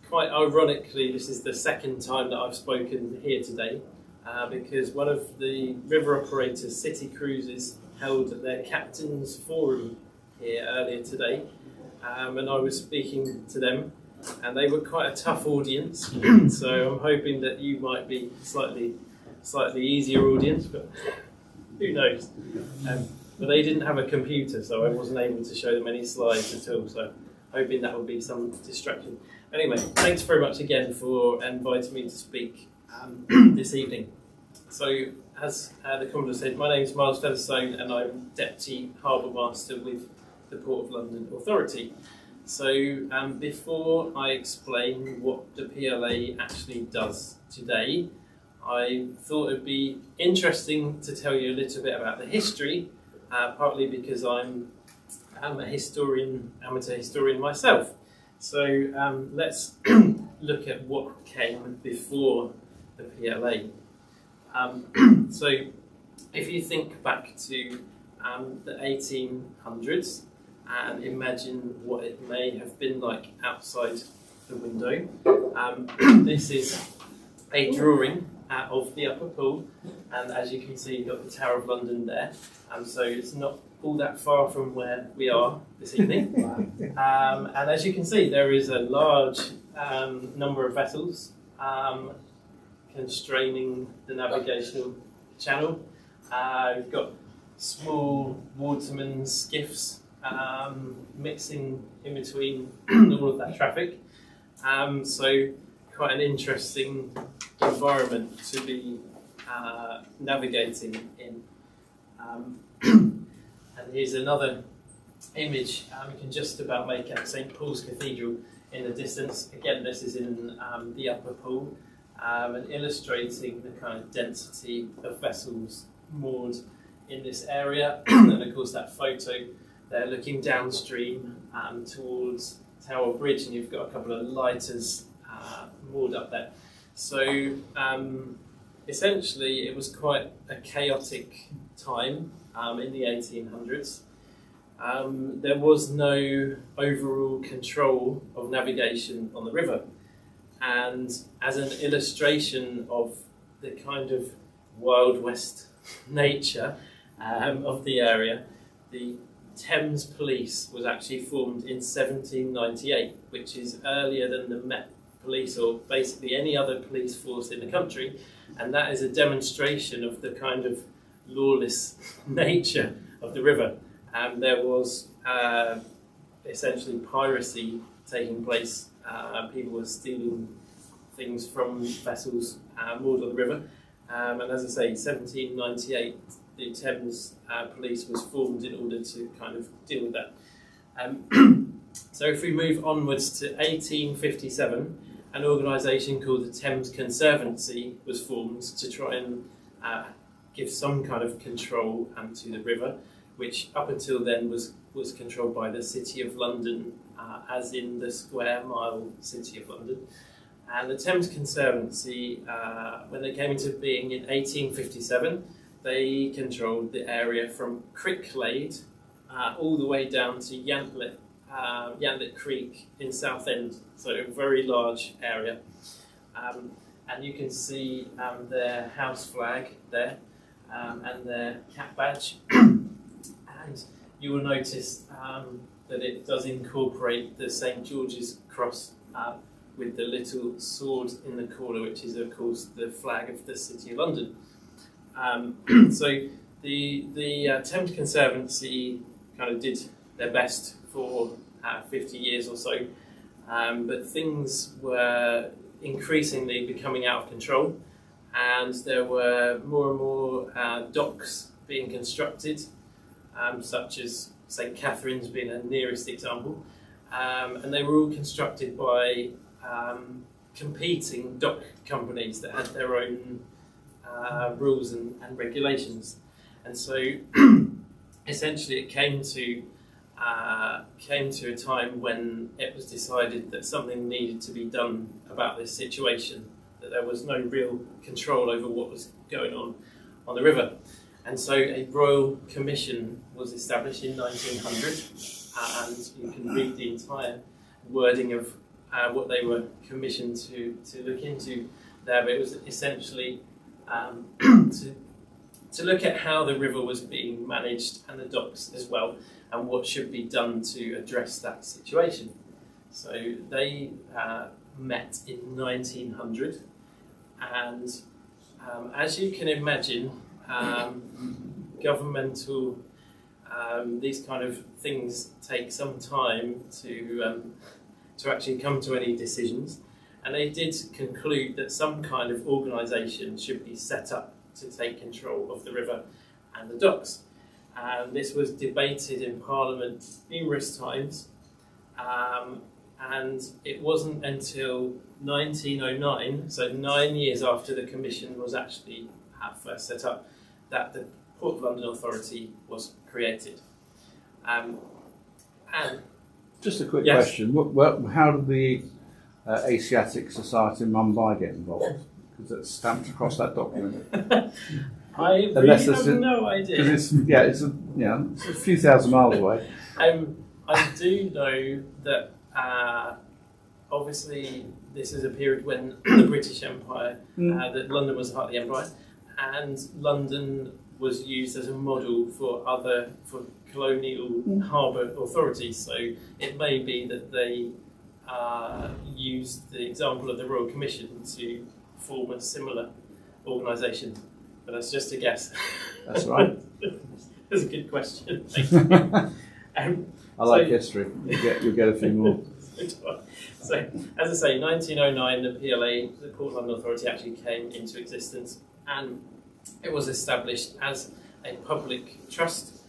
quite ironically, this is the second time that I've spoken here today, because one of the river operators, City Cruises, held their captain's forum here earlier today, and I was speaking to them, and they were quite a tough audience. So I'm hoping that you might be slightly easier audience, but who knows? But they didn't have a computer, so I wasn't able to show them any slides at all. So hoping that will be some distraction. Anyway, thanks very much again for inviting me to speak this evening. So, as the Commodore said, my name is Miles Featherstone, and I'm Deputy Harbour Master with the Port of London Authority. So, before I explain what the PLA actually does today, I thought it'd be interesting to tell you a little bit about the history, partly because I'm a historian, amateur historian myself. So let's look at what came before the PLA. So if you think back to the 1800s and imagine what it may have been like outside the window, this is a drawing of the upper pool, and as you can see, you've got the Tower of London there, so it's not all that far from where we are this evening. And as you can see, there is a large number of vessels constraining the navigational channel. We've got small waterman skiffs mixing in between all of that traffic. So quite an interesting environment to be navigating in. And here's another image. You can just about make out St Paul's Cathedral in the distance. Again, this is in the upper pool, and illustrating the kind of density of vessels moored in this area. And of course that photo, they're looking downstream towards Tower Bridge, and you've got a couple of lighters moored up there. So essentially it was quite a chaotic time in the 1800s. There was no overall control of navigation on the river, and as an illustration of the kind of Wild West nature of the area, the Thames Police was actually formed in 1798, which is earlier than the Met Police or basically any other police force in the country, and that is a demonstration of the kind of lawless nature of the river. There was essentially piracy taking place. People were stealing things from vessels moored on the river. And as I say, 1798, the Thames Police was formed in order to kind of deal with that. So if we move onwards to 1857, an organisation called the Thames Conservancy was formed to try and give some kind of control to the river, which up until then was controlled by the City of London, as in the square mile City of London. And the Thames Conservancy, when they came into being in 1857, they controlled the area from Cricklade all the way down to Yantlet Creek in Southend, so a very large area. And you can see their house flag there, and their cat badge. And you will notice that it does incorporate the St George's Cross with the little sword in the corner, which is of course the flag of the City of London. So the Thames Conservancy kind of did their best for 50 years or so, but things were increasingly becoming out of control, and there were more and more docks being constructed, such as St Catherine's being a nearest example, and they were all constructed by competing dock companies that had their own rules and regulations. And so essentially it came to a time when it was decided that something needed to be done about this situation, that there was no real control over what was going on the river. And so a royal commission was established in 1900, and you can read the entire wording of what they were commissioned to look into there, but it was essentially to look at how the river was being managed and the docks as well, and what should be done to address that situation. So they met in 1900, and as you can imagine, governmental these kind of things take some time to actually come to any decisions, and they did conclude that some kind of organisation should be set up to take control of the river and the docks. And this was debated in Parliament numerous times, and it wasn't until 1909, so 9 years after the Commission was actually first set up, that the Port of London Authority was created. And just a quick question: how did the Asiatic Society in Mumbai get involved? Because it's stamped across that document. I really have no idea. Because it's a few thousand miles away. I do know that obviously this is a period when the British Empire, that London was part of the Empire, and London was used as a model for colonial harbour authorities. So it may be that they used the example of the Royal Commission to form a similar organisation, but that's just a guess. That's right. That's a good question. I like history. You'll get a few more. So, as I say, 1909, the PLA, the Port of London Authority, actually came into existence, and it was established as a public trust,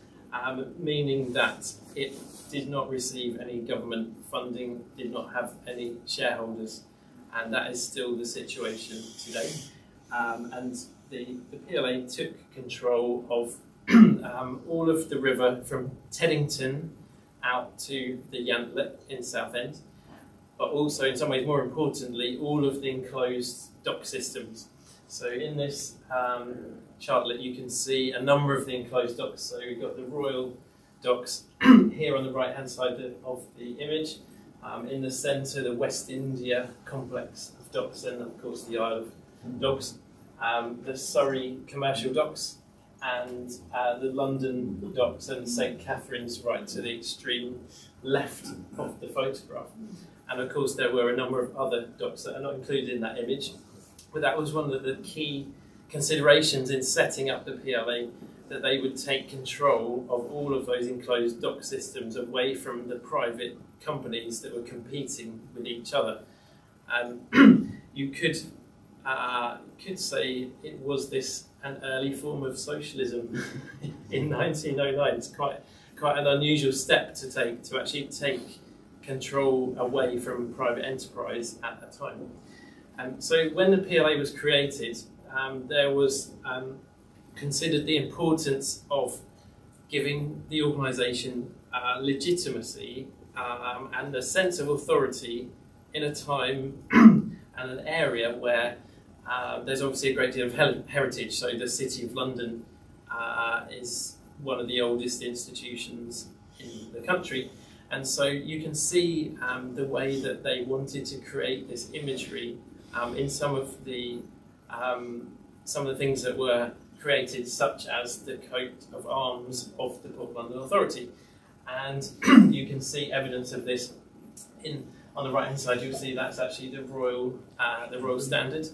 meaning that it did not receive any government funding, did not have any shareholders, and that is still the situation today. And the PLA took control of all of the river from Teddington out to the Yantlet in Southend, but also, in some ways more importantly, all of the enclosed dock systems. So in this chartlet you can see a number of the enclosed docks. So we've got the Royal Docks here on the right hand side of the image. In the centre, the West India complex of docks, and of course the Isle of Dogs, the Surrey commercial docks, and the London docks, and St Catherine's right to the extreme left of the photograph. And of course there were a number of other docks that are not included in that image, but that was one of the key considerations in setting up the PLA, that they would take control of all of those enclosed dock systems away from the private companies that were competing with each other. You could say it was an early form of socialism in 1909. It's quite an unusual step to take, to actually take control away from private enterprise at that time. So when the PLA was created, there was considered the importance of giving the organisation legitimacy and a sense of authority in a time and an area where there's obviously a great deal of heritage. So the City of London is one of the oldest institutions in the country, and so you can see the way that they wanted to create this imagery in some of the things that were created, such as the coat of arms of the Port of London Authority. And you can see evidence of this on the right hand side. You'll see that's actually the Royal Standard,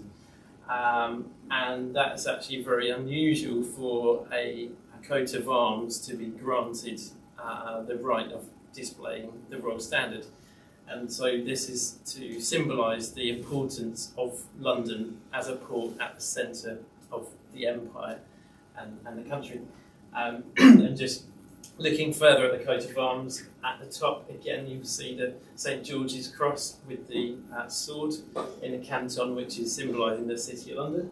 and that's actually very unusual for a coat of arms to be granted the right of displaying the Royal Standard. And so this is to symbolise the importance of London as a port at the centre of the empire and the country. And just looking further at the coat of arms, at the top again you see the St George's Cross with the sword in a canton, which is symbolising the City of London.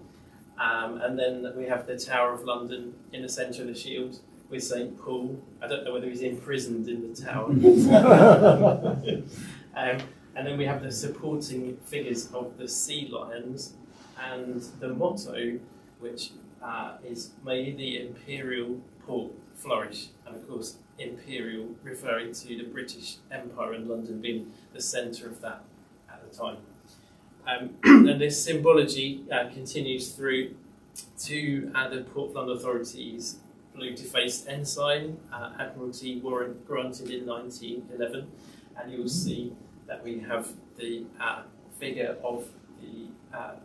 And then we have the Tower of London in the centre of the shield with St Paul. I don't know whether he's imprisoned in the tower. And then we have the supporting figures of the sea lions and the motto, which is "May the Imperial Port flourish," and of course Imperial referring to the British Empire and London being the centre of that time. And this symbology continues through to the Port of London Authority's blue defaced ensign, Admiralty warrant granted in 1911, and you'll see that we have the figure of the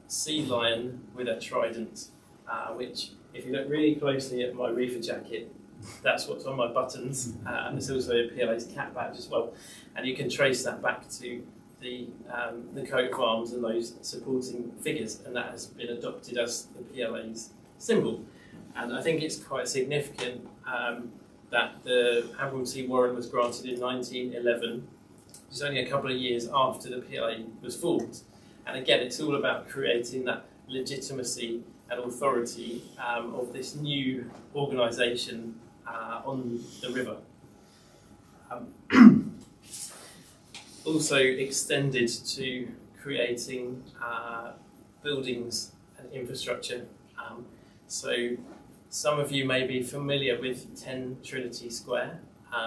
sea lion with a trident, which, if you look really closely at my reefer jacket, that's what's on my buttons, and there's also a PLA's cat badge as well, and you can trace that back to the coat of arms and those supporting figures, and that has been adopted as the PLA's symbol. And I think it's quite significant that the Admiralty warrant was granted in 1911, which is only a couple of years after the PLA was formed. And again, it's all about creating that legitimacy and authority of this new organisation on the river. Also extended to creating buildings and infrastructure. So some of you may be familiar with 10 Trinity Square,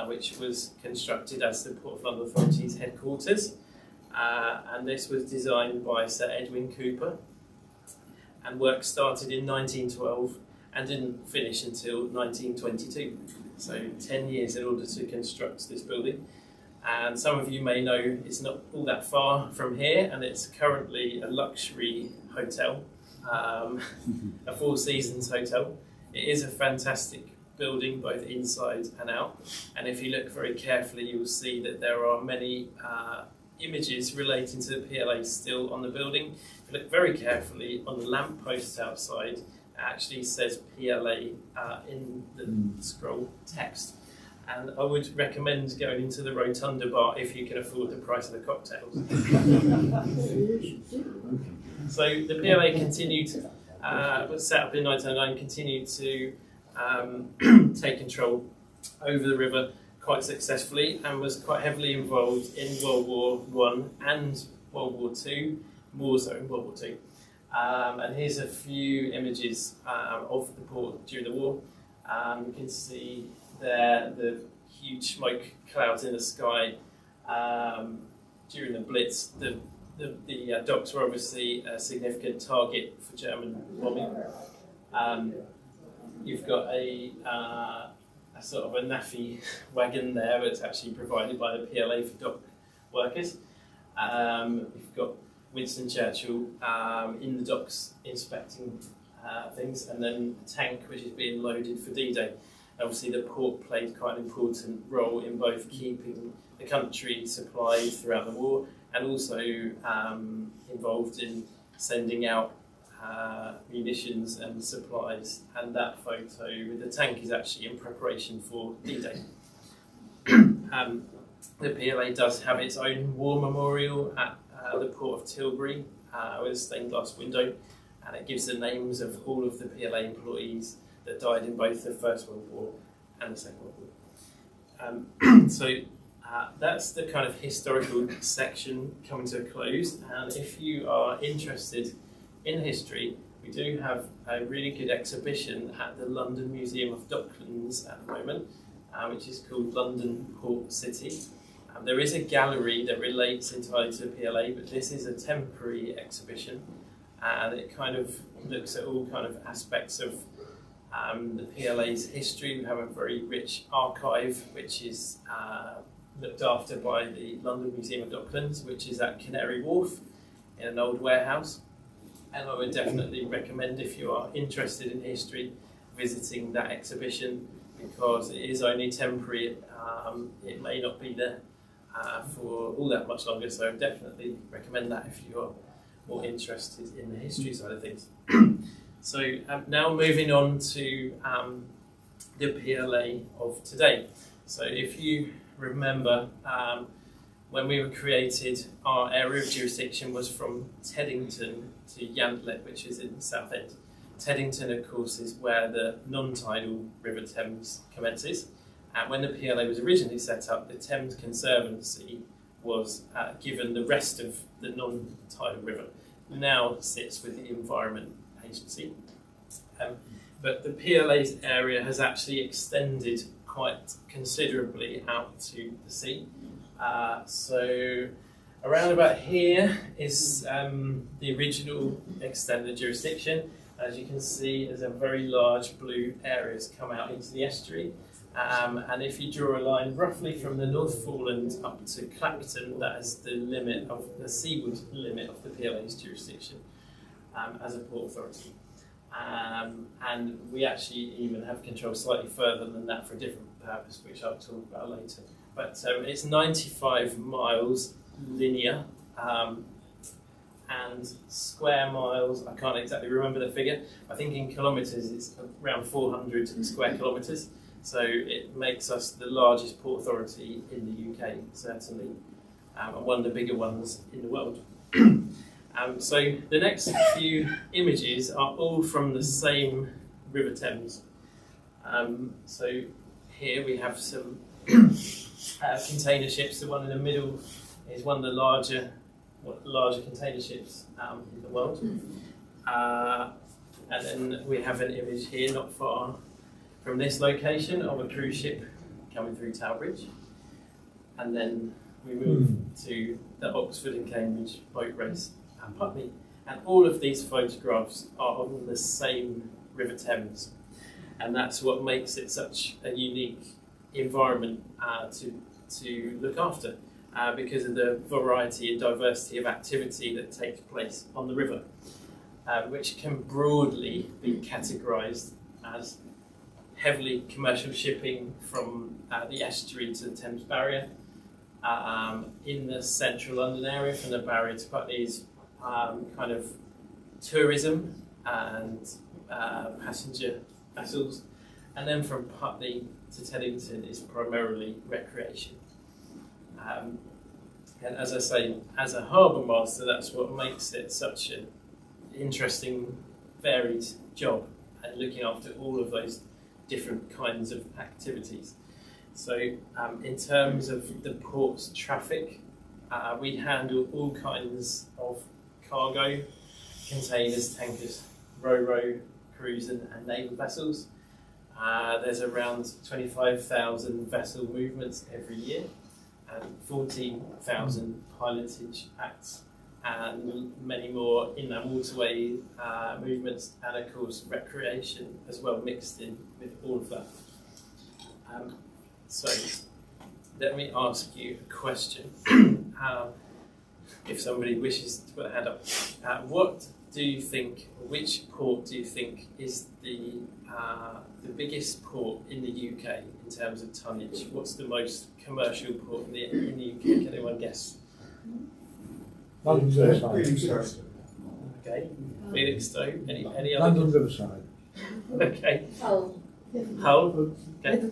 which was constructed as the Port of London Authority's headquarters. And this was designed by Sir Edwin Cooper. And work started in 1912 and didn't finish until 1922. So 10 years in order to construct this building. And some of you may know it's not all that far from here, and it's currently a luxury hotel, a Four Seasons hotel. It is a fantastic building, both inside and out. And if you look very carefully, you'll see that there are many images relating to the PLA still on the building. If you look very carefully on the lamppost outside, it actually says PLA in the scroll text. And I would recommend going into the Rotunda bar if you can afford the price of the cocktails. So the PLA continued, was set up in 1909, continued to take control over the river quite successfully, and was quite heavily involved in World War I and World War II, more so in World War II. And here's a few images of the port during the war. You can see there the huge smoke clouds in the sky during the Blitz. The docks were obviously a significant target for German bombing. You've got a sort of a naffy wagon there that's actually provided by the PLA for dock workers. You've got Winston Churchill in the docks inspecting things, and then a tank which is being loaded for D-Day. Obviously the port played quite an important role in both keeping the country supplied throughout the war, and also involved in sending out munitions and supplies. And that photo with the tank is actually in preparation for D-Day. The PLA does have its own war memorial at the Port of Tilbury with a stained glass window, and it gives the names of all of the PLA employees that died in both the First World War and the Second World War. So that's the kind of historical section coming to a close, and if you are interested in history, we do have a really good exhibition at the London Museum of Docklands at the moment, which is called London Port City. There is a gallery that relates entirely to the PLA, but this is a temporary exhibition, and it kind of looks at all kind of aspects of the PLA's history. We have a very rich archive, which is looked after by the London Museum of Docklands, which is at Canary Wharf in an old warehouse. And I would definitely recommend, if you are interested in history, visiting that exhibition, because it is only temporary. It may not be there for all that much longer, so I definitely recommend that if you are more interested in the history side of things. So now moving on to the PLA of today. So if you remember, when we were created, our area of jurisdiction was from Teddington to Yantlet, which is in Southend. Teddington, of course, is where the non-tidal River Thames commences. And when the PLA was originally set up, the Thames Conservancy was given the rest of the non-tidal river. Now sits with the Environment Agency. But the PLA's area has actually extended quite considerably out to the sea. So Around about here is the original extended jurisdiction. As you can see, there's a very large blue areas come out into the estuary. And if you draw a line roughly from the North Foreland up to Clacton, that is the limit of the seaward limit of the PLA's jurisdiction as a port authority. And we actually even have control slightly further than that for a different purpose, which I'll talk about later. But it's 95 miles linear, and square miles, I can't exactly remember the figure. I think in kilometres it's around 400 square kilometres. So it makes us the largest port authority in the UK, certainly, and one of the bigger ones in the world. So the next few images are all from the same River Thames. So here we have some container ships. The one in the middle is one of the larger container ships in the world. And then we have an image here not far from this location of a cruise ship coming through Tower Bridge. And then we move to the Oxford and Cambridge boat race at Putney. And all of these photographs are on the same River Thames. And that's what makes it such a unique environment to look after, because of the variety and diversity of activity that takes place on the river, which can broadly be categorised as heavily commercial shipping from the estuary to the Thames Barrier. In the central London area, from the Barrier to Putney, is kind of tourism and passenger vessels, and then from Putney to Teddington is primarily recreation. And as I say, as a harbour master, that's what makes it such an interesting, varied job, and looking after all of those different kinds of activities. So in terms of the port's traffic, we handle all kinds of cargo, containers, tankers, ro-ro, cruise and naval vessels. There's around 25,000 vessel movements every year, and 14,000 pilotage acts, and many more inland waterway movements, and of course recreation as well mixed in with all of that. So let me ask you a question. If somebody wishes to put a hand up, what do you think, which port do you think is the biggest port in the UK in terms of tonnage? What's the most commercial port in the UK? Can anyone guess? London Riverside. Okay. Felixstowe. Any other? London Riverside. Okay. Hull. Okay.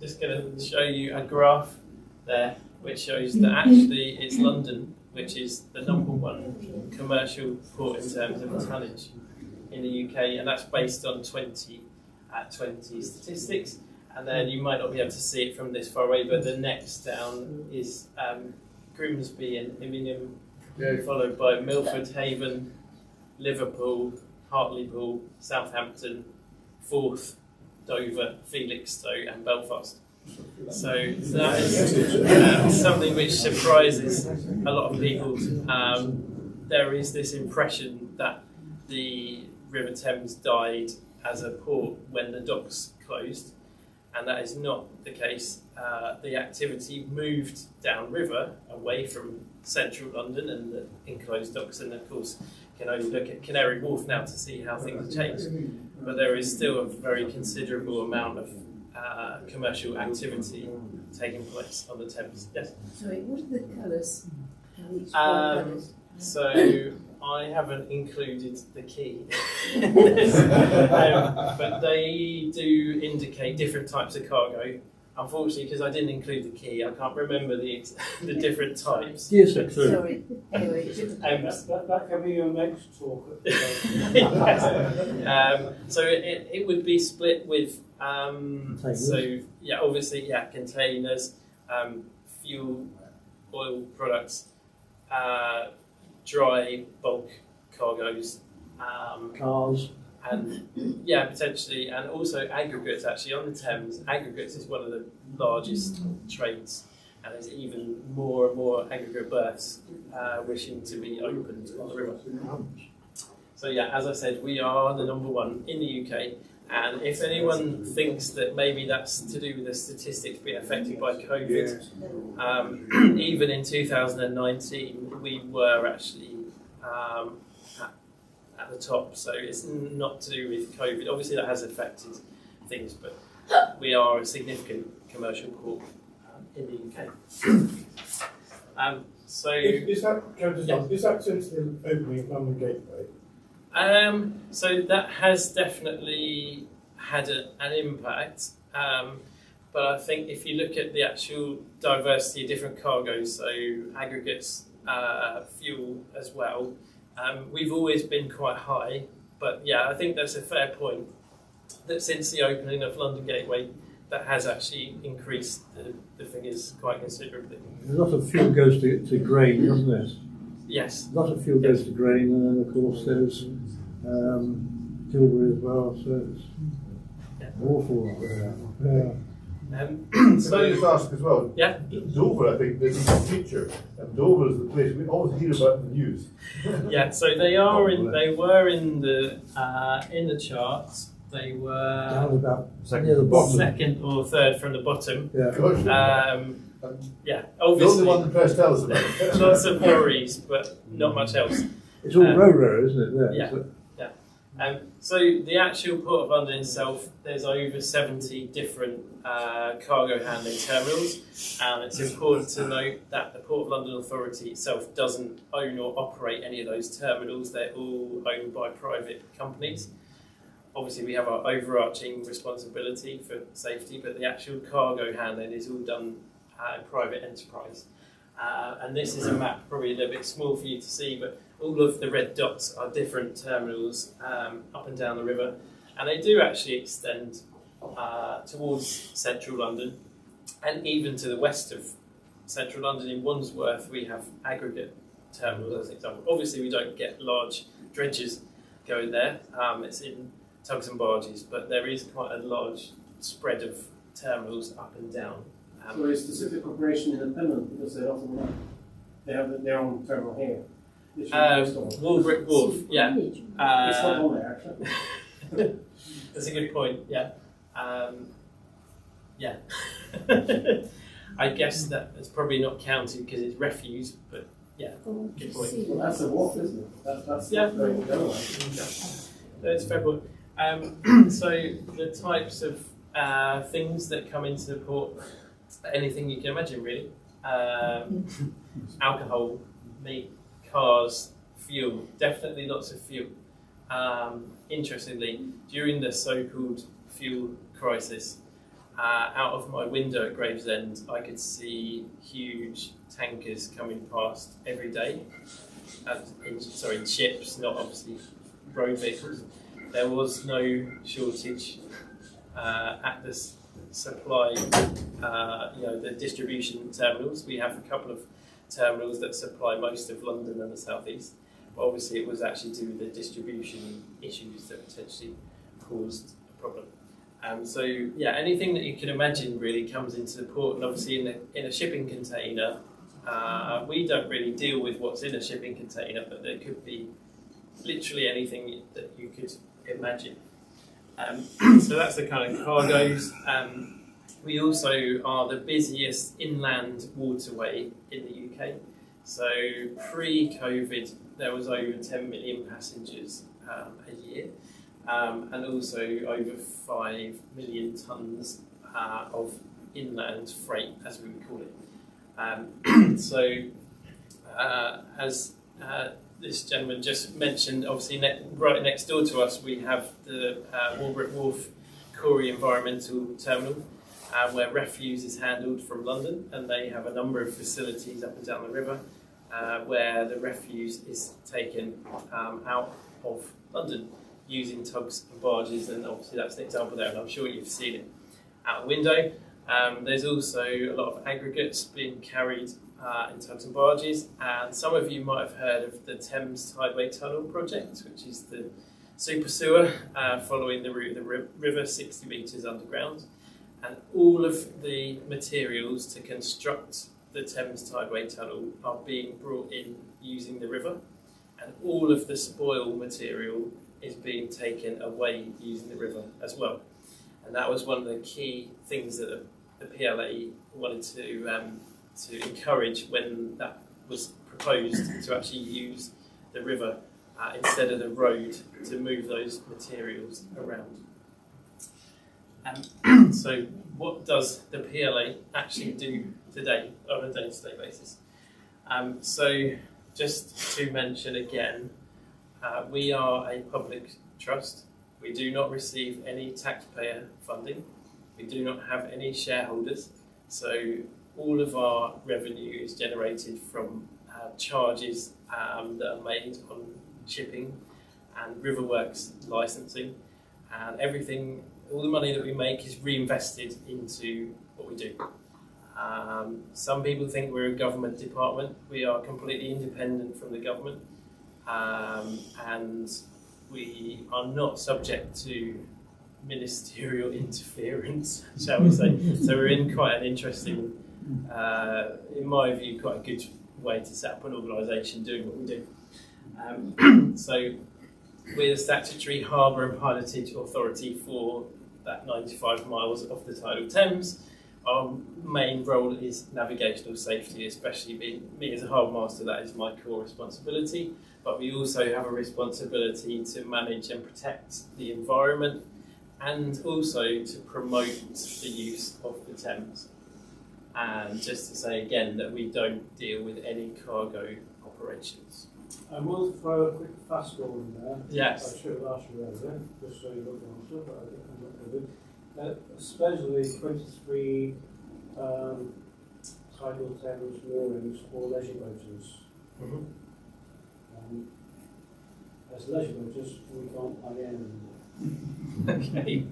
Just going to show you a graph there, which shows that actually it's London, which is the #1 commercial port in terms of tonnage in the UK, and that's based on 20 statistics. And then you might not be able to see it from this far away, but the next down is Grimsby and Immingham, followed by Milford Haven, Liverpool, Hartlepool, Southampton, Forth, Dover, Felixstowe and Belfast. So that is something which surprises a lot of people. There is this impression that the River Thames died as a port when the docks closed, and that is not the case. The activity moved downriver away from central London and the enclosed docks, and of course can only look at Canary Wharf now to see how things have changed. But there is still a very considerable amount of commercial activity taking place on the Thames. Yes? Sorry, what are the colours? So I haven't included the key, but they do indicate different types of cargo. Unfortunately, because I didn't include the key, I can't remember the different types. Yes, Sorry. Anyway, that can be your next talk. Yes. So it would be split with containers, fuel, oil products, dry bulk cargoes, cars. and potentially, and also aggregates. Actually, on the Thames, aggregates is one of the largest trades, and there's even more and more aggregate berths wishing to be opened on the river. So yeah, as I said, we are the #1 in the UK, and if anyone thinks that maybe that's to do with the statistics being affected by COVID, even in 2019 we were actually at the top, so it's not to do with COVID. Obviously that has affected things, but we are a significant commercial port in the UK. Is that since the opening of London Gateway? So that has definitely had an impact, but I think if you look at the actual diversity of different cargoes, so aggregates, fuel as well, we've always been quite high. But yeah, I think that's a fair point, that since the opening of London Gateway, that has actually increased the figures quite considerably. A lot of fuel goes to grain, doesn't it? Yes. A lot of fuel goes to grain, and then of course there's jewellery as well, so it's awful. Yeah. Can I just ask as well? Yeah. Dover, I think, there's a feature, and Dover is the place we always hear about in the news. Yeah, so they were in the charts. They were Down about Near the bottom. second or third from the bottom. Yeah. Gosh, Yeah, the only obviously one the press tells us about it. lots of lorries, but not much else. It's all Ro-Ro, isn't it? There. Yeah. So the actual Port of London itself, there's over 70 different cargo handling terminals, and it's important to note that the Port of London Authority itself doesn't own or operate any of those terminals. They're all owned by private companies. Obviously we have our overarching responsibility for safety, but the actual cargo handling is all done in private enterprise. And this is a map, probably a little bit small for you to see, but all of the red dots are different terminals up and down the river, and they do actually extend towards central London, and even to the west of central London in Wandsworth we have aggregate terminals as an example. Obviously we don't get large dredges going there, it's in tugs and barges, but there is quite a large spread of terminals up and down. So is Pacific Corporation independent because they have their own terminal here? Walbrook Wharf, yeah. It's not on there actually. That's a good point, yeah. Yeah. I guess that's probably not counted because it's refuse, but yeah, good point. Well, that's a wharf, isn't it? That's Yeah. very good. That's a fair point. So the types of things that come into the port, anything you can imagine really. Alcohol, meat, cars, fuel, definitely lots of fuel. Interestingly, during the so-called fuel crisis, out of my window at Gravesend, I could see huge tankers coming past every day. Ships, not obviously road vehicles. There was no shortage at the supply, the distribution terminals. We have a couple of terminals that supply most of London and the southeast. But obviously, it was actually due to the distribution issues that potentially caused a problem. So yeah, anything that you can imagine really comes into the port, and obviously in a shipping container, we don't really deal with what's in a shipping container, but there could be literally anything that you could imagine. So that's the kind of cargoes. We also are the busiest inland waterway in the UK. So pre-COVID, there was over 10 million passengers a year, and also over 5 million tonnes of inland freight, as we would call it. As this gentleman just mentioned, obviously right next door to us we have the Walbrook Wharf Corey Environmental Terminal, where refuse is handled from London, and they have a number of facilities up and down the river where the refuse is taken out of London using tugs and barges, and obviously that's the example there, and I'm sure you've seen it out the window. There's also a lot of aggregates being carried in tugs and barges, and some of you might have heard of the Thames Tideway Tunnel project, which is the super sewer following the route of the river 60 metres underground, and all of the materials to construct the Thames Tideway Tunnel are being brought in using the river, and all of the spoil material is being taken away using the river as well. And that was one of the key things that the PLA wanted to encourage when that was proposed, to actually use the river instead of the road to move those materials around. So what does the PLA actually do today on a day-to-day basis? So just to mention again, we are a public trust. We do not receive any taxpayer funding. We do not have any shareholders. So all of our revenue is generated from charges that are made on shipping and riverworks licensing, and everything, all the money that we make is reinvested into what we do. Some people think we're a government department. We are completely independent from the government, and we are not subject to ministerial interference, shall we say. So we're in quite an interesting, in my view, quite a good way to set up an organisation doing what we do. So we're the statutory harbour and pilotage authority for that 95 miles of the tidal Thames. Our main role is navigational safety, especially me as a Harbour Master, that is my core responsibility. But we also have a responsibility to manage and protect the environment, and also to promote the use of the Thames. And just to say again that we don't deal with any cargo operations. I will throw a quick fast forward in there. Yes. I should have asked you earlier, just so you look at it, but I think supposedly 23 tidal Thames moorings for leisure boaters. Mm-hmm. As leisure boaters, we can't plug in anymore. Okay.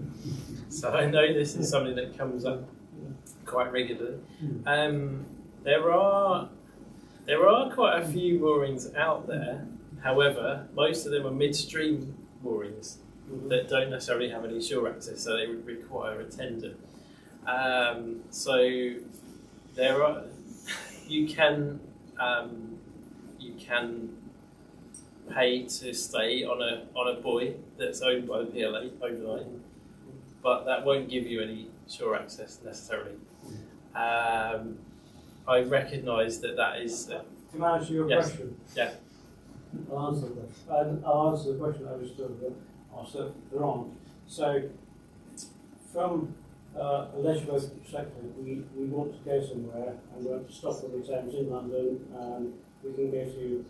So I know this is something that comes up quite regularly. There are quite a few moorings out there. However, most of them are midstream moorings that don't necessarily have any shore access, so they would require a tender. So there are, you can pay to stay on a buoy that's owned by the PLA overnight, but that won't give you any shore access necessarily. I recognise that is. Can I answer your Yes. question? Yeah. I'll answer the question. I'll answer the question I was still also there aren't. So, from a leisure boat perspective, we want to go somewhere and we want to stop at the Thames in London, and we can go to,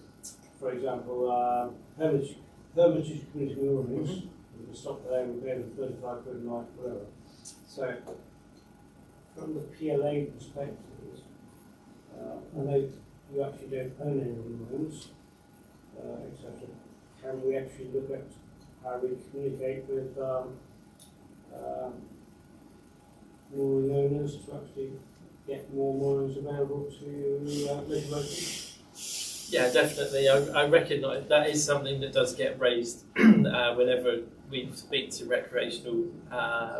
for example, Hermitage Community Moorings. We can stop there and pay them 35 quid a night, whatever. So, from the PLA perspective, I know you actually don't own any moorings, etc. Can we actually look at how we communicate with mooring owners to actually get more moorings available to leisure boaters? Yeah, definitely. I recognise that is something that does get raised whenever we speak to recreational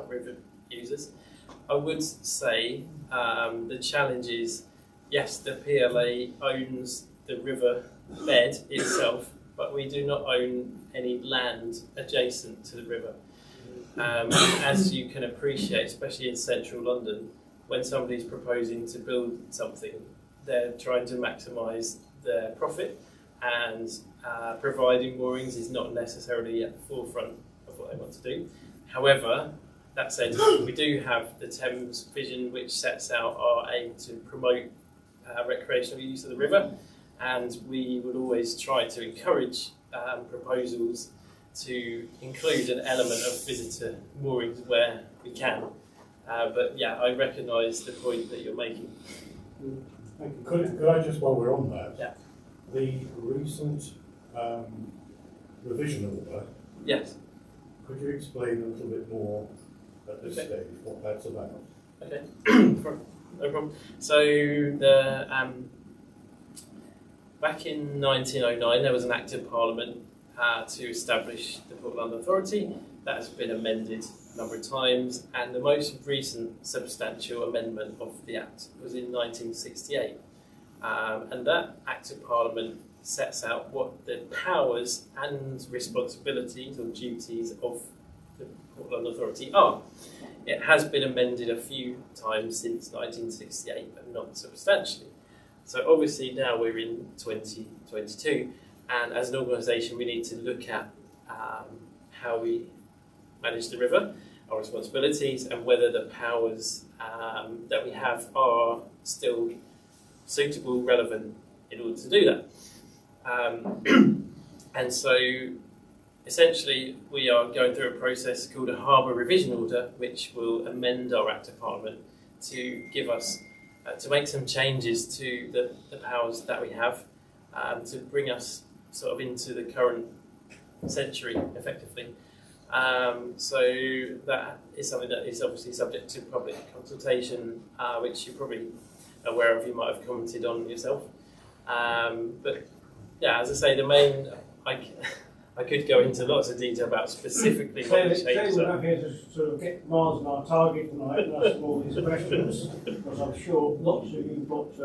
river users. I would say the challenge is, yes, the PLA owns the river bed itself, but we do not own any land adjacent to the river. As you can appreciate, especially in central London, when somebody's proposing to build something, they're trying to maximise their profit, and providing moorings is not necessarily at the forefront of what they want to do. However, that said, we do have the Thames Vision, which sets out our aim to promote recreational use of the river, and we would always try to encourage proposals to include an element of visitor moorings where we can. But yeah, I recognise the point that you're making. Thank you. Could I just, while we're on that, Yeah. the recent revision order, Yes. could you explain a little bit more at this Okay. stage what that's about? Okay. No problem. So the back in 1909, there was an Act of Parliament to establish the Port London Authority. That has been amended number of times, and the most recent substantial amendment of the Act was in 1968. And that Act of Parliament sets out what the powers and responsibilities or duties of the Portland Authority are. It has been amended a few times since 1968, but not substantially. So obviously now we're in 2022, and as an organisation we need to look at how we manage the river, our responsibilities, and whether the powers that we have are still suitable, relevant in order to do that. And so essentially we are going through a process called a Harbour Revision Order, which will amend our Act of Parliament to give us, to make some changes to the powers that we have, to bring us sort of into the current century effectively. So that is something that is obviously subject to public consultation, which you're probably aware of, you might have commented on yourself. But yeah, as I say, the main, I could go into lots of detail about specifically what the changes we're are. not here to sort of get Mars on our target tonight and ask all these questions, because I'm sure lots of you got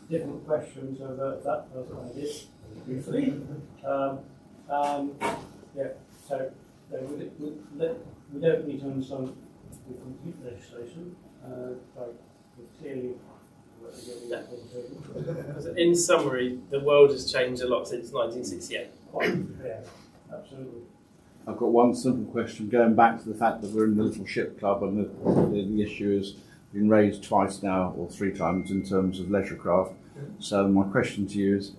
different questions over that as I did briefly. Yeah, so we don't need to understand the complete legislation, but clearly. In summary, the world has changed a lot since 1968. Yeah, absolutely. I've got one simple question, going back to the fact that we're in the Little Ship Club, and the issue has been raised twice now, or 3 times, in terms of leisure craft. So my question to you is,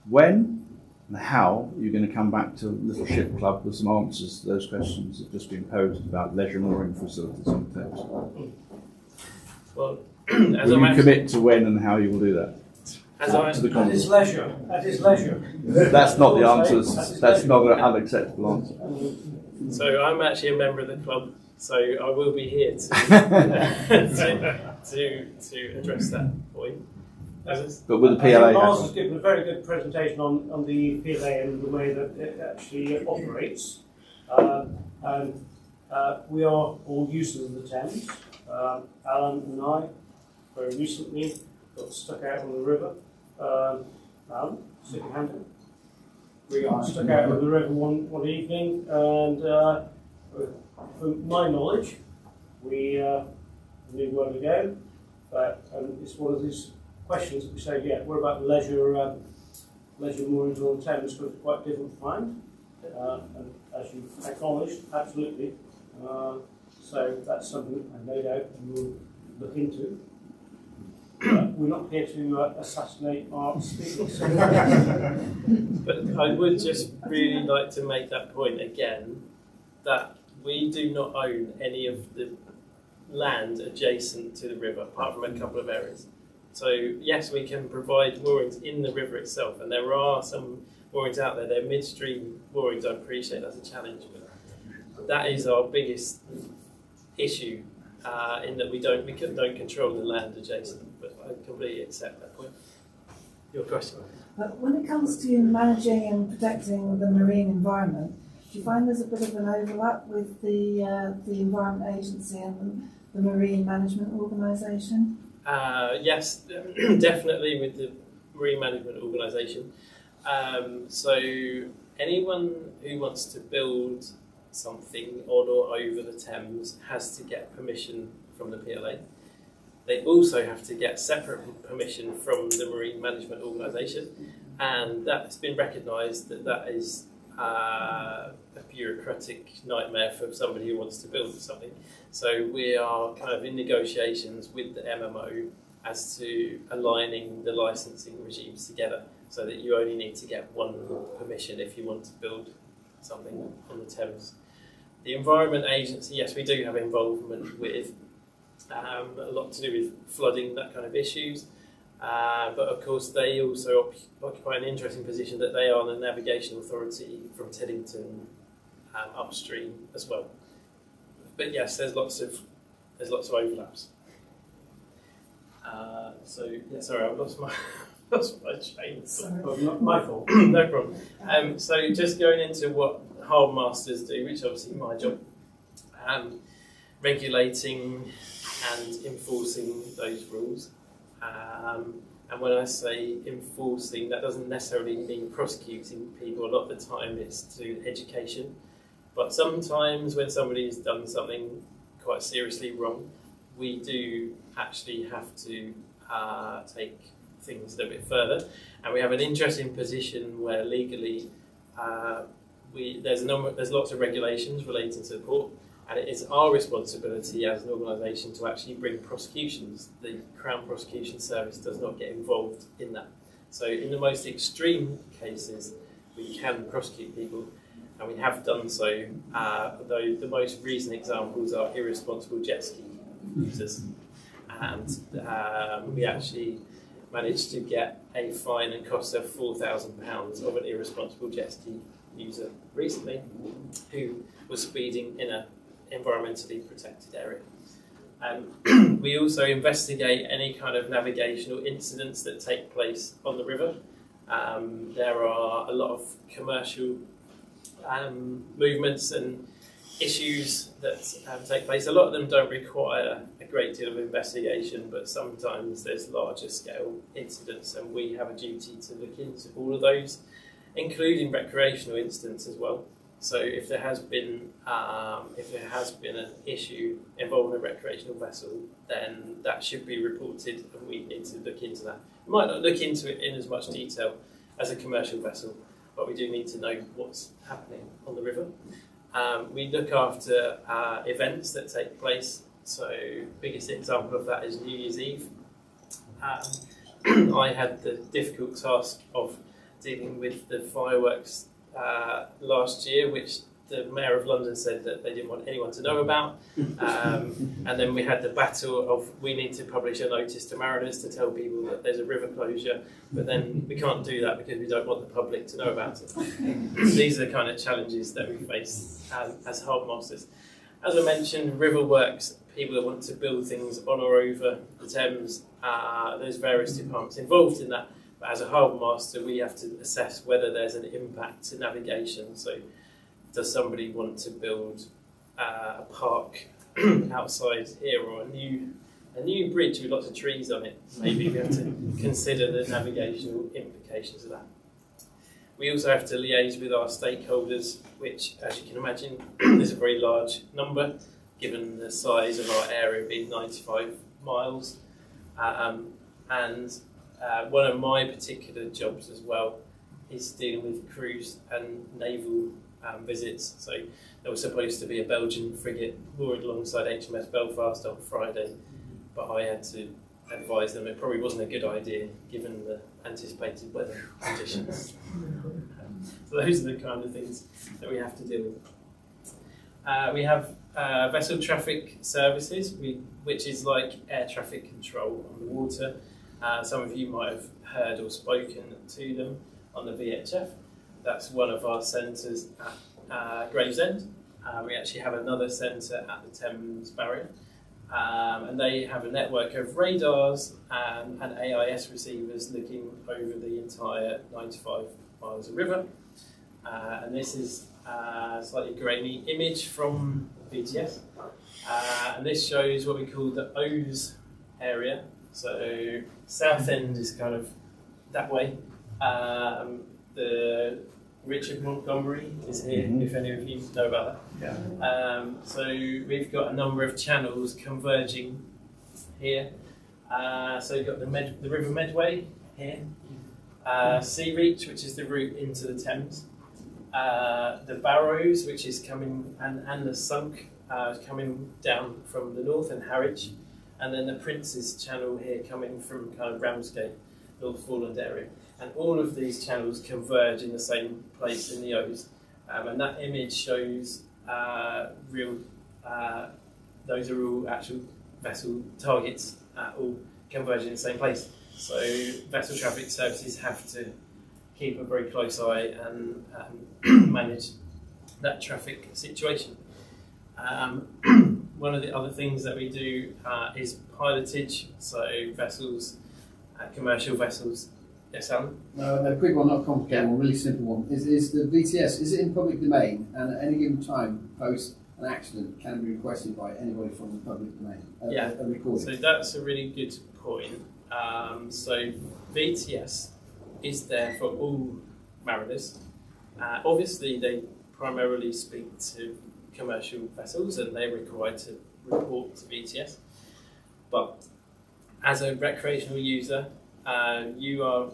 when and how are you going to come back to Little Ship Club with some answers to those questions that have just been posed about leisure mooring facilities on the Thames? Well, Will you commit to when and how you will do that? At his leisure. At his leisure. That's not the answer. That's not an unacceptable answer. So I'm actually a member of the club, so I will be here to to address that point. But with the PLA, Mars has given a very good presentation on the PLA and the way that it actually operates. And we are all users of the Thames. Alan and I very recently got stuck out on the river. Alan, stick-handed. We got stuck out on the river one evening, and from my knowledge, we knew where to go. And it's one of these questions that we say, yeah, what about leisure moorings on the Thames? Because it's quite different to find. And as you acknowledged, absolutely. So that's something I no doubt we'll look into. We're not here to assassinate our speakers. But I would just really like to make that point again, that we do not own any of the land adjacent to the river, apart from a couple of areas. So yes, we can provide moorings in the river itself, and there are some moorings out there. They're midstream moorings. I appreciate that's a challenge, but that is our biggest issue, in that we don't control the land adjacent. But I completely accept that point. Your question. But when it comes to managing and protecting the marine environment, do you find there's a bit of an overlap with the Environment Agency and the Marine Management Organisation? Yes, definitely with the Marine Management Organisation. So anyone who wants to build something on or over the Thames has to get permission from the PLA. They also have to get separate permission from the Marine Management Organisation, and that's been recognised that is a bureaucratic nightmare for somebody who wants to build something. So we are kind of in negotiations with the MMO as to aligning the licensing regimes together, so that you only need to get one permission if you want to build something on the Thames. The Environment Agency, yes, we do have involvement with a lot to do with flooding, that kind of issues. But of course, they also occupy an interesting position that they are the navigation authority from Teddington upstream as well. But yes, there's lots of overlaps. So yeah, sorry, I've lost my train. Well, not my fault. No problem. So just going into what Harbour Masters do, which is obviously my job. regulating and enforcing those rules. And when I say enforcing, that doesn't necessarily mean prosecuting people. A lot of the time it's to do with education. But sometimes when somebody has done something quite seriously wrong, we do actually have to take things a little bit further. And we have an interesting position where legally there's lots of regulations relating to the port, and it is our responsibility as an organisation to actually bring prosecutions. The Crown Prosecution Service does not get involved in that. So in the most extreme cases, we can prosecute people, and we have done so, though the most recent examples are irresponsible jet ski users. And we actually managed to get a fine and cost of £4,000 of an irresponsible jet ski user recently who was speeding in an environmentally protected area. We also investigate any kind of navigational incidents that take place on the river. There are a lot of commercial movements and issues that take place. A lot of them don't require a great deal of investigation, but sometimes there's larger scale incidents, and we have a duty to look into all of those, including recreational incidents as well. So if there has been an issue involving a recreational vessel, then that should be reported, and we need to look into that. We might not look into it in as much detail as a commercial vessel, but we do need to know what's happening on the river. We look after events that take place. So biggest example of that is New Year's Eve. I had the difficult task of dealing with the fireworks last year, which the Mayor of London said that they didn't want anyone to know about. And then we had the battle of we need to publish a notice to mariners to tell people that there's a river closure, but then we can't do that because we don't want the public to know about it. These are the kind of challenges that we face as Harbour Masters. As I mentioned, river works, people that want to build things on or over the Thames, there's various departments involved in that. But as a Harbour Master, we have to assess whether there's an impact to navigation. So does somebody want to build a park outside here, or a new bridge with lots of trees on it? Maybe we have to consider the navigational implications of that. We also have to liaise with our stakeholders, which, as you can imagine, is a very large number, given the size of our area being 95 miles. One of my particular jobs as well is dealing with cruise and naval visits. So there was supposed to be a Belgian frigate moored alongside HMS Belfast on Friday, but I had to advise them it probably wasn't a good idea given the anticipated weather conditions. So those are the kind of things that we have to deal with. We have vessel traffic services, which is like air traffic control on the water. Some of you might have heard or spoken to them on the VHF. That's one of our centres at Gravesend. We actually have another centre at the Thames Barrier. And they have a network of radars and AIS receivers looking over the entire 95 miles of river. And this is a slightly grainy image from VTS. And this shows what we call the O's area. So South End is kind of that way. The Richard Montgomery is here, if any of you know about that. Yeah. So we've got a number of channels converging here. So you've got the River Medway here, Sea Reach, which is the route into the Thames, the Barrows, which is coming, and the Sunk, coming down from the north, and Harwich, and then the Prince's Channel here coming from kind of Ramsgate, North Foreland area. And all of these channels converge in the same place in the O's. And that image shows those are all actual vessel targets, all converging in the same place. So vessel traffic services have to keep a very close eye and manage that traffic situation. One of the other things that we do is pilotage, so vessels, commercial vessels. Yes, Alan? A quick one, not a complicated one, really simple one. Is the VTS, is it in public domain, and at any given time post an accident can be requested by anybody from the public domain. Yeah. A recording. So that's a really good point. So VTS is there for all mariners. Obviously, they primarily speak to commercial vessels and they're required to report to VTS. But as a recreational user, you are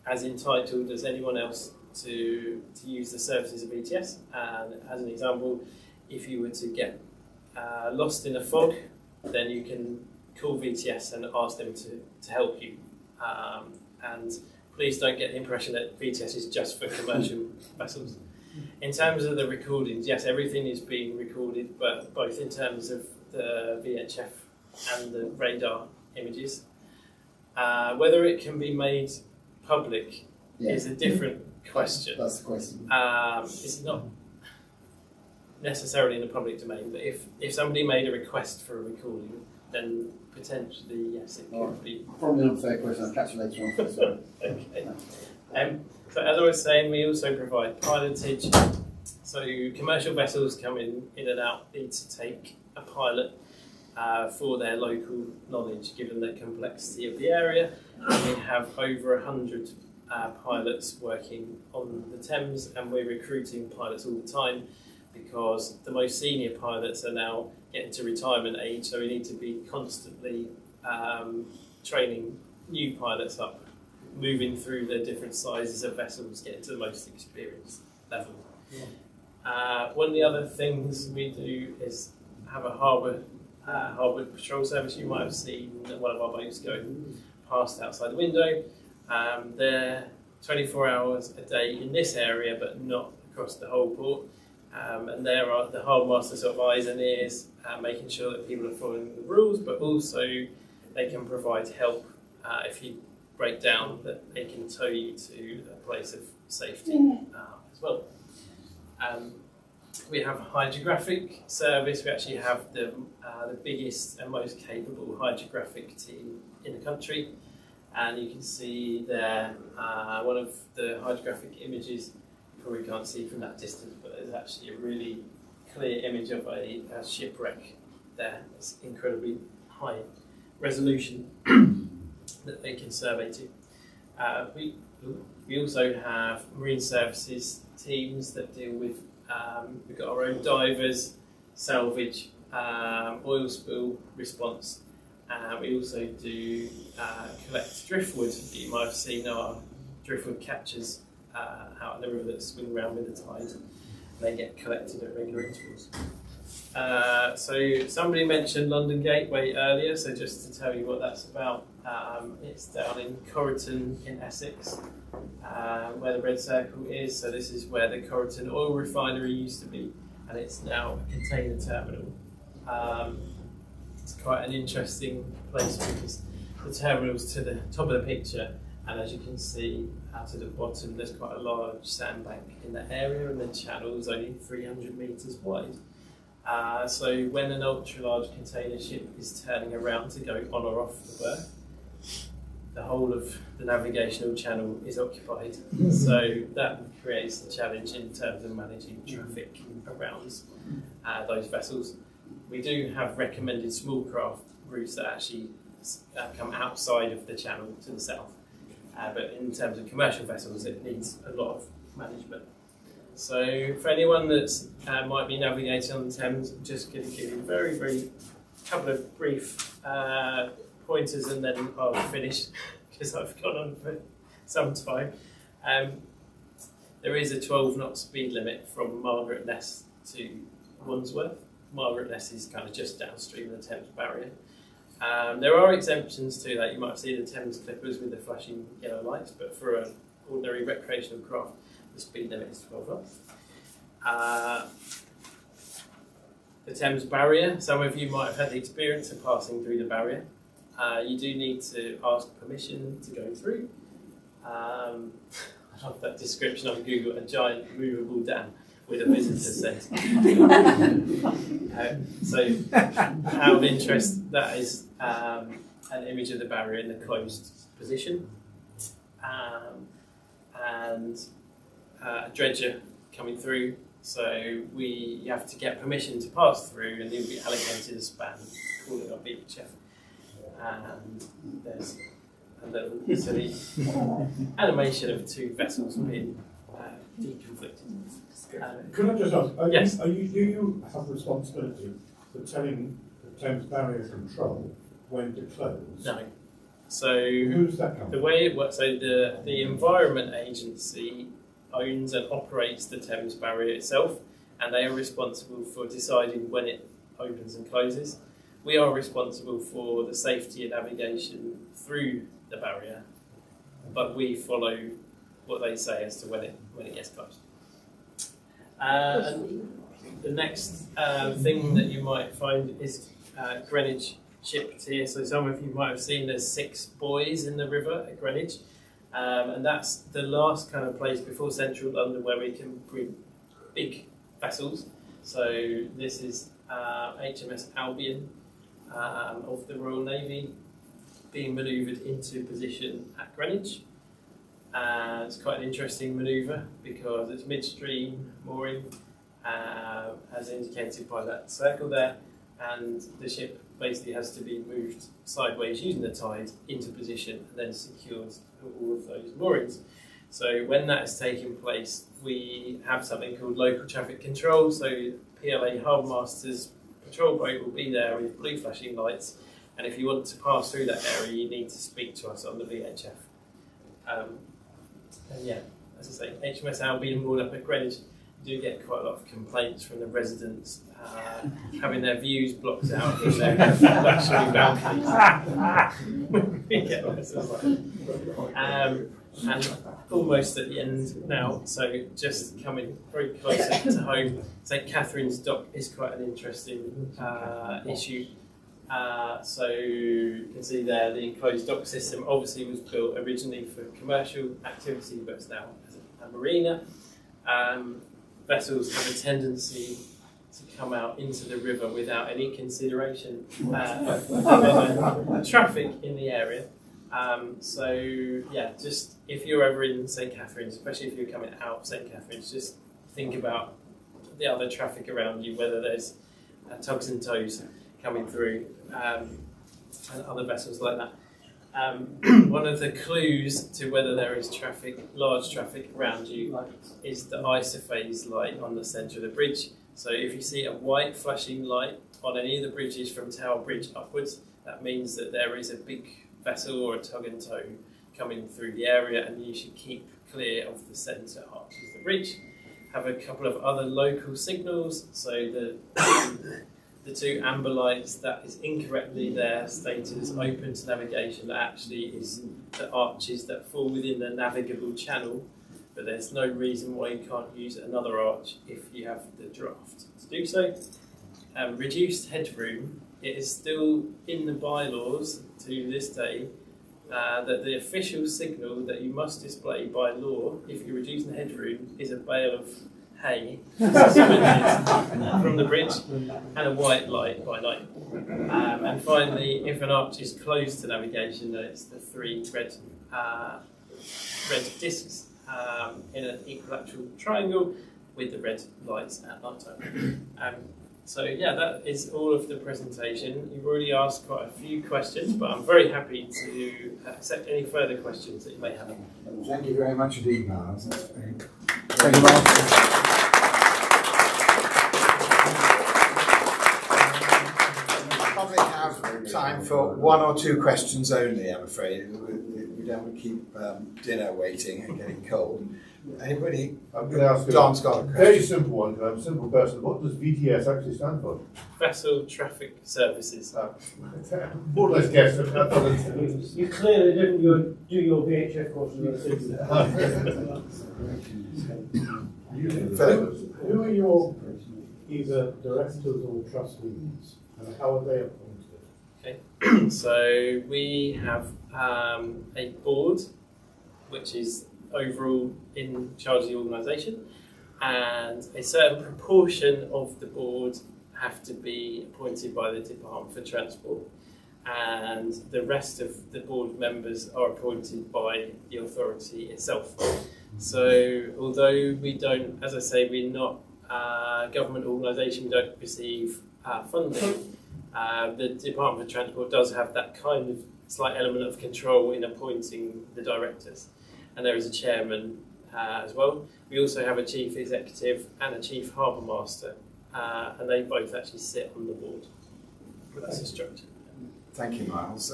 as entitled as anyone else to use the services of VTS. And as an example, if you were to get lost in a fog, then you can call VTS and ask them to help you. And please don't get the impression that VTS is just for commercial vessels. In terms of the recordings, yes, everything is being recorded, but both in terms of the VHF and the radar images. Whether it can be made public is a different question. That's the question. It's not necessarily in the public domain, but if somebody made a request for a recording, then potentially, yes, it could be. Probably an unfair question. I'll catch you later on. Sorry. Okay. So as I was saying, we also provide pilotage. So commercial vessels come in and out, need to take a pilot for their local knowledge, given the complexity of the area. And we have over 100 pilots working on the Thames, and we're recruiting pilots all the time because the most senior pilots are now getting to retirement age, so we need to be constantly training new pilots up, moving through the different sizes of vessels, getting to the most experienced level. One of the other things we do is have a harbour patrol service. You might have seen one of our boats going past outside the window. They're 24 hours a day in this area, but not across the whole port. And there are the Harbour Master sort of eyes and ears, making sure that people are following the rules, but also they can provide help if you break down, that they can tow you to a place of safety as well. We have a hydrographic service. We actually have the biggest and most capable hydrographic team in the country. And you can see there one of the hydrographic images. You probably can't see from that distance, but there's actually a really clear image of a shipwreck there. It's incredibly high resolution that they can survey to. We also have marine services teams that deal with, we've got our own divers, salvage, oil spill response. We also do collect driftwood. You might have seen our driftwood catchers out in the river that swing around with the tide. They get collected at regular intervals. So somebody mentioned London Gateway earlier, so just to tell you what that's about, it's down in Corriton in Essex, where the red circle is. So this is where the Corriton oil refinery used to be, and it's now a container terminal. It's quite an interesting place because the terminal's to the top of the picture, and as you can see out at the bottom, there's quite a large sandbank in that area, and the channel is only 300 metres wide. So when an ultra-large container ship is turning around to go on or off the berth, the whole of the navigational channel is occupied. So that creates a challenge in terms of managing traffic around those vessels. We do have recommended small craft routes that actually come outside of the channel to the south. But in terms of commercial vessels, it needs a lot of management. So for anyone that might be navigating on the Thames, I'm just going to give you a very couple of brief pointers, and then I'll finish because I've gone on for some time. There is a 12 knot speed limit from Margaret Ness to Wandsworth. Margaret Ness is kind of just downstream of the Thames Barrier. There are exemptions to that. You might see the Thames clippers with the flashing yellow lights, but for an ordinary recreational craft, the speed limit is 12 knots. The Thames Barrier, some of you might have had the experience of passing through the barrier. You do need to ask permission to go through. I love that description on Google, a giant movable dam with a visitor centre. So out of interest, that is an image of the barrier in the closed position. And a dredger coming through So you have to get permission to pass through, and you'll be allocated a span, call it a VHF. And there's a little silly animation of two vessels being deconflicted. Could I just ask, Yes. do you have responsibility for telling the Thames Barrier Control when to close? No. So Who does that come the from? way it works, so the Environment Agency owns and operates the Thames Barrier itself, and they are responsible for deciding when it opens and closes. We are responsible for the safety and navigation through the barrier, but we follow what they say as to when it gets closed. And the next thing that you might find is Greenwich shipped here. So some of you might have seen there's 6 buoys in the river at Greenwich, and that's the last kind of place before central London where we can bring big vessels. So this is HMS Albion of the Royal Navy being manoeuvred into position at Greenwich. It's quite an interesting manoeuvre because it's midstream mooring, as indicated by that circle there, and the ship basically has to be moved sideways using the tide into position and then secured all of those moorings. So when that is taking place, we have something called local traffic control. So PLA Harbour Master's patrol boat will be there with blue flashing lights, and if you want to pass through that area, you need to speak to us on the VHF. And yeah, as I say, HMS Albion moored up at Greenwich. You do get quite a lot of complaints from the residents having their views blocked out from their luxury balconies. We get vessels like that. And almost at the end now, so just coming very closer to home, St Catherine's Dock is quite an interesting issue. So you can see there the enclosed dock system obviously was built originally for commercial activity, but it's now a marina. Vessels have a tendency to come out into the river without any consideration of traffic in the area. So yeah, just if you're ever in St Catherine's, especially if you're coming out of St Catherine's, just think about the other traffic around you, whether there's tugs and tows coming through and other vessels like that. One of the clues to whether there is traffic, large traffic around you, is the isophase light on the centre of the bridge. So if you see a white flashing light on any of the bridges from Tower Bridge upwards, that means that there is a big vessel or a tug and tow coming through the area, and you should keep clear of the centre arches of the bridge. Have a couple of other local signals, so the 2 amber lights that is incorrectly there stated as open to navigation, that actually is the arches that fall within the navigable channel, but there's no reason why you can't use another arch if you have the draft to do so. Reduced headroom, it is still in the bylaws to this day that the official signal that you must display by law if you're reducing the headroom is a bale of hay suspended from the bridge and a white light by night. And finally, if an arch is closed to navigation, then it's the 3 red discs in an equilateral triangle with the red lights at night time. So yeah, that is all of the presentation. You've already asked quite a few questions, but I'm very happy to accept any further questions that you may have. Thank you very much indeed, Miles. That's very... Thank you, Mark. Probably have time for 1 or 2 questions only, I'm afraid. We don't want to keep dinner waiting and getting cold. Anybody? I'm going to ask Don's got a a question. very simple one, because I'm a simple person. What does VTS actually stand for? Vessel Traffic Services. More or less guess. I thought it's- You clearly didn't do your VHF course in Philip? Who are your either directors or trustees, and how are they appointed? Okay, so we have a board which is overall in charge of the organisation, and a certain proportion of the board have to be appointed by the Department for Transport, and the rest of the board members are appointed by the authority itself. So although we don't, as I say, we're not government organisation, we don't receive funding. The Department for Transport does have that kind of slight element of control in appointing the directors, and there is a chairman as well. We also have a chief executive and a chief harbour master, and they both actually sit on the board. That's the structure. Thank you, Miles.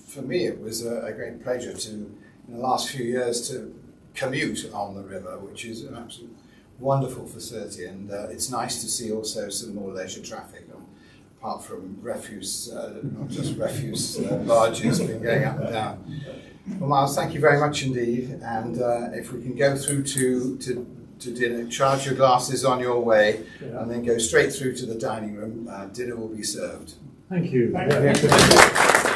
For me, it was a great pleasure to, in the last few years, to commute on the river, which is an absolute wonderful facility, and it's nice to see also some more leisure traffic, apart from refuse, not just refuse barges being going up and down. Well, Miles, thank you very much indeed, and if we can go through to dinner, charge your glasses on your way, and then go straight through to the dining room, dinner will be served. Thank you. Thank you.